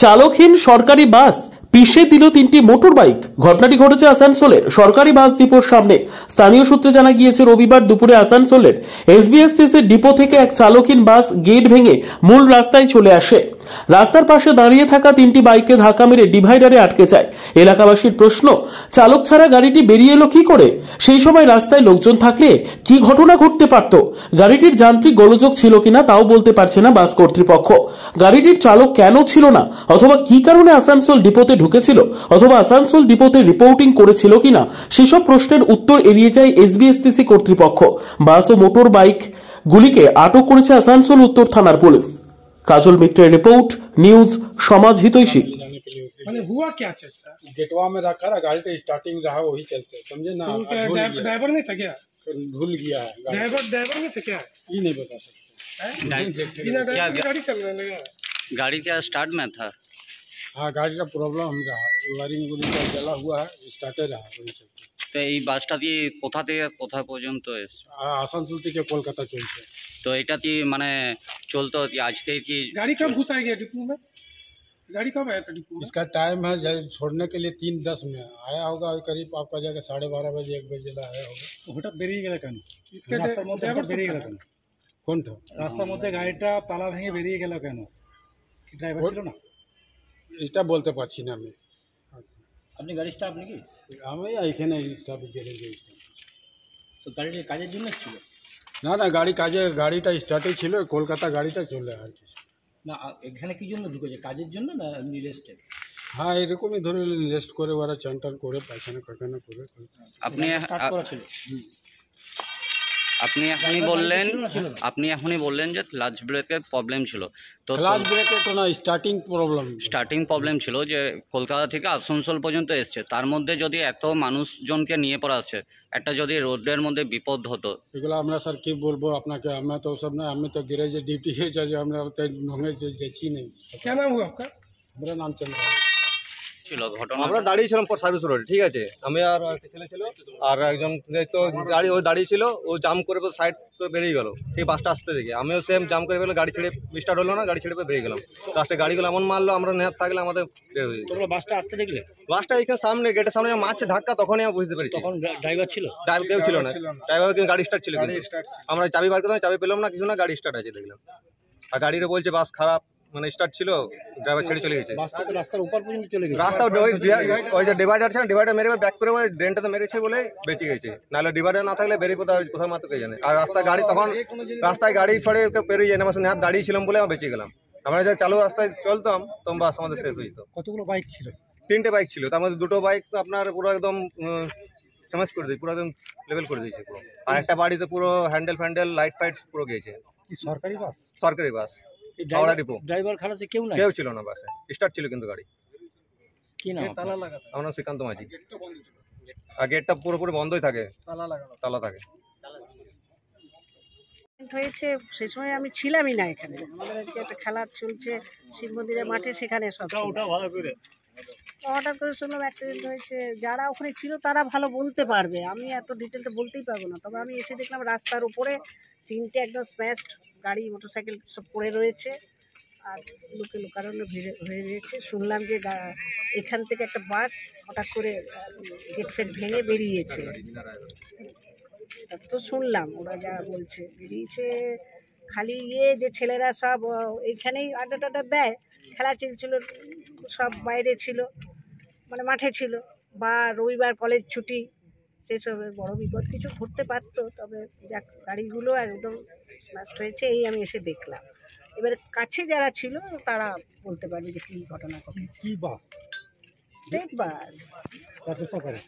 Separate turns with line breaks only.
চালকহীন সরকারি বাস পিষে দিল তিনটি মোটর বাইক। ঘটনাটি ঘটেছে আসানসোলের সরকারি বাস ডিপোর সামনে। স্থানীয় সূত্রে জানা গিয়েছে, রবিবার দুপুরে আসানসোলের এসবিএসটিসির ডিপো থেকে এক চালকহীন বাস গেট ভেঙে মূল রাস্তায় চলে আসে। রাস্তার পাশে দাঁড়িয়ে থাকা তিনটি বাইককে ধাক্কা মেরে ডিভাইডারে আটকে যায়। এলাকাবাসীর প্রশ্ন, চালক ছাড়া গাড়িটি বেরিয়ে এলো কি করে? সেই সময় রাস্তায় লোকজন থাকলে কি ঘটনা ঘটতে পারত? গাড়িটির যান্ত্রিক গোলযোগ ছিল কিনা তাও বলতে পারছে না বাস কর্তৃপক্ষ। গাড়িটির চালক কেন ছিল না, অথবা কি কারণে আসানসোল ডিপোতে ঢুকেছিল, অথবা আসানসোল ডিপোতে রিপোর্টিং করেছিল কিনা, সেসব প্রশ্নের উত্তর এড়িয়ে যায় এসবিএসটিসি কর্তৃপক্ষ। বাস ও মোটর বাইক গুলিকে আটক করেছে আসানসোল উত্তর থানার পুলিশ। काजल मित्रेर रिपोर्ट, न्यूज समाज हितैषी।
मैंने हुआ क्या चलता
गेटवा में रखा रहा, गाड़ी तो स्टार्टिंग रहा वही चलते, समझे ना।
ड्राइवर नहीं था क्या?
भूल गया है
ड्राइवर नहीं था क्या?
ये नहीं बता सकते।
गाड़ी चल रहा है,
गाड़ी क्या स्टार्ट में था?
हाँ, गाड़ी का प्रॉब्लम रहा, वायरिंग का जला हुआ है, स्टार्टे रहा वही चलते।
তো এই বাসটা দিয়ে কোথা থেকে কোথা পর্যন্ত এসছে?
आसनसोल থেকে কলকাতা চলছে।
तो এটা কি মানে চলতো आज থেকে কি?
गाड़ी कब घुसाई गया डिपो में? गाड़ी कब आया था डिपो में?
इसका टाइम है छोड़ने के लिए 3:10 में आया होगा, करीब आपका जगह 12:30 बजे 1 बजे आया होगा।
হঠাৎ বেরিয়ে গেল কেন?
इसके
রাস্তার মধ্যে হঠাৎ বেরিয়ে গেল কেন?
কোনটা
রাস্তার মধ্যে গাড়িটা তালা ভেঙে বেরিয়ে গেল কেন? কি ড্রাইভার ছিল না?
এটা বলতে পারছি না আমি।
আপনি গাড়ি স্টাফ নাকি?
আমি এখানে স্টাফ গ্যারেজে।
তো গাড়িটা কাজের জন্য ছিল
না না, গাড়িটা স্টার্টে ছিল, কলকাতা গাড়িটা চলে আর কি।
না, এখানে কি জন্য ঢুকেছে? কাজের জন্য না এমনি রেস্টে?
হ্যাঁ, এরকমই ধরে রেস্ট করে ওরা চান টান করে পায়খানা কারখানা করে।
আপনি
স্টার্ট করা ছিল?
আপনি এখনই বললেন যে ক্লাচ ব্রেকের প্রবলেম ছিল। তো
ক্লাচ ব্রেকে তো না, স্টার্টিং
প্রবলেম ছিল যে কলকাতা থেকে আসানসোল পর্যন্ত এসছে, তার মধ্যে যদি এত মানুষজনকে নিয়ে পড়া আছে, একটা যদি রোডের মধ্যে বিপদ হতো।
এগুলো আমরা স্যার কি বলবো আপনাকে, আমরা তো সব না, আমি তো গ্যারেজে ডিউটি হয়ে যাই, আমরা ঢঙে যাচ্ছি নেই।
क्या नाम हुआ आपका?
আমরা নাম চন্দ্র
ছিল ঘটনা।
আমরা দাঁড়িয়েছিলাম পর সার্ভিস রোডে, ঠিক আছে। আমি আর একটা ছেলে ছিল, আর একজন তো গাড়ি ও দাঁড়িয়ে ছিল, ও জাম করে সাইড করে বেরিয়ে গেল, ঠিক বাসটা আসতে দেখে। আমিও সেম জাম করে গেলো, গাড়ি ছেড়ে স্টার্ট হলো না, গাড়ি ছেড়ে বেরিয়ে গেলাম। লাস্টে গাড়িগুলো এমন মারলো, আমরা নেহাত থাকলে আমাদের বের হয়ে যেত।
তোমরা বাসটা আসতে দেখলে?
বাসটা এখানে সামনে গেটের সামনে মারছে ধাক্কা, তখনই আমি বুঝতে পেরেছি।
তখন ড্রাইভার ছিল?
ড্রাইভার কেউ ছিল না, ড্রাইভার কিন্তু গাড়ি স্টার্ট ছিল। আমরা চাবি বার করলাম, চাবি পেলাম না, কিছু না, গাড়ি স্টার্ট আছে দেখলাম। আর গাড়িটা বলছে বাস খারাপ, মানে স্টার্ট ছিল, ড্রাইভার ছেড়ে চলে গেছে।
বাসটা তো রাস্তার উপর পর্যন্ত চলে গেছে।
রাস্তা ওই যে ডিভাইডার আছে না, ডিভাইডার মেরে ব্যাক করে ড্রেনটাতে মেরেছে বলে বেঁচে গেছে, নাহলে ডিভাইডার না থাকলে বেরিয়ে কোথাও মাত্র কে জানে। আর রাস্তায় গাড়ি তখন রাস্তায় গাড়ি ছড়ে পেরিয়ে যায় না, আমার হাত দাঁড়িয়ে ছিলাম বলে আমি বেঁচে গেলাম। আমরা যখন চালু রাস্তায় চলতাম তখন বাস আমাদের শেষ হয়ে যেত।
কতগুলো বাইক ছিল?
3টে বাইক ছিল, তার মধ্যে 2টো বাইক আপনার পুরো একদম সমাজ করে দিয়েছে, পুরো একদম লেভেল করে দিয়েছে পুরো। আর একটা বাড়িতে পুরো হ্যান্ডেল লাইট ফাইট পুরো গিয়েছে।
কি সরকারি বাস?
সরকারি বাস,
ড্রাইভার খালাসে কেউ নাই?
কেউ ছিল না বাসে, স্টার্ট ছিল কিন্তু গাড়ি।
কি নাম?
আমার নাম শ্রীকান্ত মাঝি। আর গেটটা পুরোপুরি বন্ধই থাকে, তালা থাকে।
হয়েছে সেই সময় আমি ছিলামই না এখানে, আমাদের আজকে একটা খেলা চলছে শিব মন্দিরের মাঠে, সেখানে সব হঠাৎ করে শুনলাম অ্যাক্সিডেন্ট হয়েছে। যারা ওখানে ছিল তারা ভালো বলতে পারবে, আমি এত ডিটেলটা বলতেই পারবো না। তবে আমি এসে দেখলাম রাস্তার উপরে 3টে একদম স্ম্যাশড গাড়ি, মোটরসাইকেল সব পড়ে রয়েছে, আর লোকারণ্য ভিড়ে হয়ে রয়েছে। শুনলাম যে এখান থেকে একটা বাস হঠাৎ করে গেট ফেট ভেঙে বেরিয়েছে, তো শুনলাম ওরা যা বলছে। বেরিয়েছে খালি যে ছেলেরা সব এইখানেই আড্ডা টাড্ডা দেয়, খেলা চলছিল, সব বাইরে ছিল, মানে মাঠে ছিল, বা রবিবার কলেজ ছুটি, সেসবের বড় বিপদ কিছু ঘটতে পারতো। তবে যাক, গাড়িগুলো একদম স্মাস্ট হয়েছে, এই আমি এসে দেখলাম। এবার কাছে যারা ছিল তারা বলতে পারবে যে কী ঘটনা ঘটেছে।
কি বাস?
State bus.
কত সকালে?